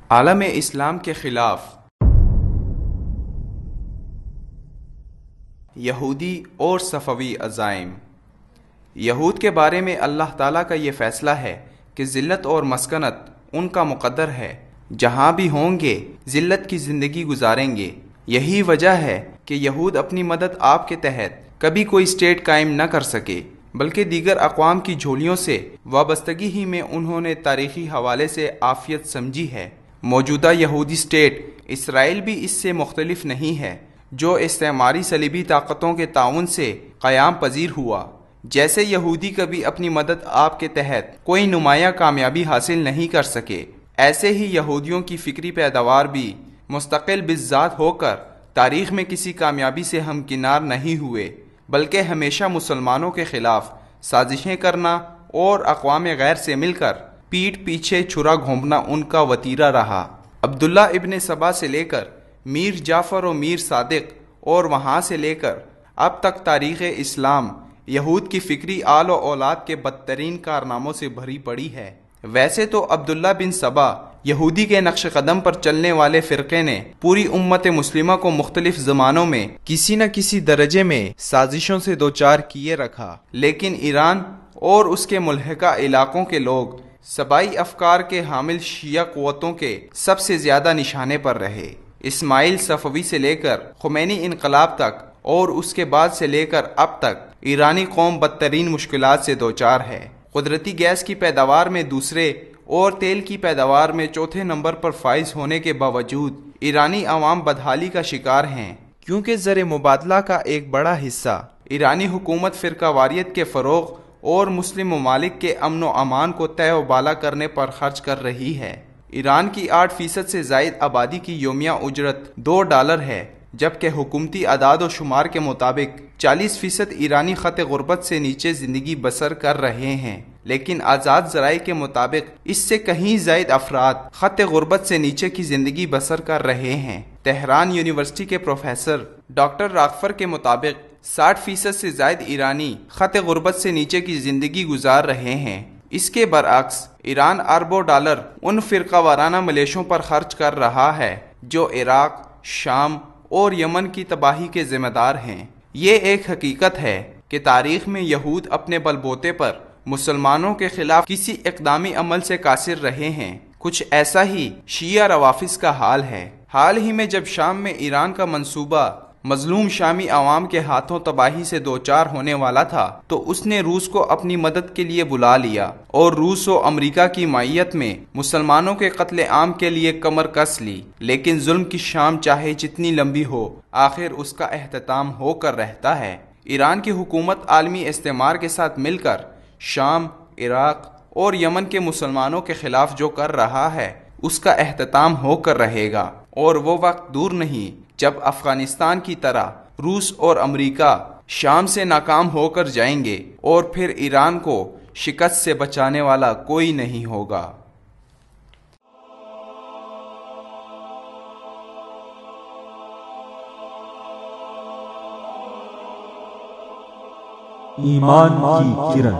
عالم اسلام کے خلاف یہودی اور صفوی عزائم۔ یہود کے بارے میں اللہ تعالیٰ کا یہ فیصلہ ہے کہ ذلت اور مسکنت ان کا مقدر ہے، جہاں بھی ہوں گے ذلت کی زندگی گزاریں گے۔ یہی وجہ ہے کہ یہود اپنی مدد آپ کے تحت کبھی کوئی اسٹیٹ قائم نہ کر سکے، بلکہ دیگر اقوام کی جھولیوں سے وابستگی ہی میں انہوں نے تاریخی حوالے سے عافیت سمجھی ہے۔ موجودہ یہودی اسٹیٹ اسرائیل بھی اس سے مختلف نہیں ہے، جو استعماری صلیبی طاقتوں کے تعاون سے قیام پذیر ہوا۔ جیسے یہودی کبھی اپنی مدد آپ کے تحت کوئی نمایاں کامیابی حاصل نہیں کر سکے، ایسے ہی یہودیوں کی فکری پیداوار بھی مستقل بالذات ہو کر تاریخ میں کسی کامیابی سے ہمکنار نہیں ہوئے، بلکہ ہمیشہ مسلمانوں کے خلاف سازشیں کرنا اور اقوام غیر سے مل کر پیٹھ پیچھے چھرا گھونپنا ان کا وتیرہ رہا۔ عبداللہ ابن سبا سے لے کر میر جعفر و میر صادق اور وہاں سے لے کر اب تک تاریخ اسلام یہود کی فکری آل و اولاد کے بدترین کارناموں سے بھری پڑی ہے۔ ویسے تو عبداللہ بن سبا یہودی کے نقش قدم پر چلنے والے فرقے نے پوری امت مسلمہ کو مختلف زمانوں میں کسی نہ کسی درجے میں سازشوں سے دوچار کیے رکھا، لیکن ایران اور اس کے ملحقہ علاقوں کے لوگ سبائی افکار کے حامل شیعہ قوتوں کے سب سے زیادہ نشانے پر رہے۔ اسماعیل صفوی سے لے کر خمینی انقلاب تک اور اس کے بعد سے لے کر اب تک ایرانی قوم بدترین مشکلات سے دوچار ہے۔ قدرتی گیس کی پیداوار میں دوسرے اور تیل کی پیداوار میں چوتھے نمبر پر فائز ہونے کے باوجود ایرانی عوام بدحالی کا شکار ہیں، کیونکہ زر مبادلہ کا ایک بڑا حصہ ایرانی حکومت فرقہ واریت کے فروغ اور مسلم ممالک کے امن و امان کو تہ و بالا کرنے پر خرچ کر رہی ہے۔ ایران کی 8% سے زائد آبادی کی یومیہ اجرت $2 ہے، جبکہ حکومتی اعداد و شمار کے مطابق 40% ایرانی خط غربت سے نیچے زندگی بسر کر رہے ہیں، لیکن آزاد ذرائع کے مطابق اس سے کہیں زائد افراد خط غربت سے نیچے کی زندگی بسر کر رہے ہیں۔ تہران یونیورسٹی کے پروفیسر ڈاکٹر راغفر کے مطابق 60% سے زائد ایرانی خط غربت سے نیچے کی زندگی گزار رہے ہیں۔ اس کے برعکس ایران اربوں ڈالر ان فرقہ وارانہ ملیشوں پر خرچ کر رہا ہے جو عراق، شام اور یمن کی تباہی کے ذمہ دار ہیں۔ یہ ایک حقیقت ہے کہ تاریخ میں یہود اپنے بل بوتے پر مسلمانوں کے خلاف کسی اقدامی عمل سے قاصر رہے ہیں۔ کچھ ایسا ہی شیعہ روافض کا حال ہے۔ حال ہی میں جب شام میں ایران کا منصوبہ مظلوم شامی عوام کے ہاتھوں تباہی سے دوچار ہونے والا تھا تو اس نے روس کو اپنی مدد کے لیے بلا لیا اور روس و امریکہ کی معیت میں مسلمانوں کے قتل عام کے لیے کمر کس لی، لیکن ظلم کی شام چاہے جتنی لمبی ہو آخر اس کا اختتام ہو کر رہتا ہے۔ ایران کی حکومت عالمی استعمار کے ساتھ مل کر شام، عراق اور یمن کے مسلمانوں کے خلاف جو کر رہا ہے اس کا اختتام ہو کر رہے گا، اور وہ وقت دور نہیں جب افغانستان کی طرح روس اور امریکہ شام سے ناکام ہو کر جائیں گے اور پھر ایران کو شکست سے بچانے والا کوئی نہیں ہوگا۔ ایمان کی کرن،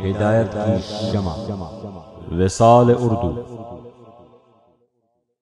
ہدایت کی شمع، وصال اردو۔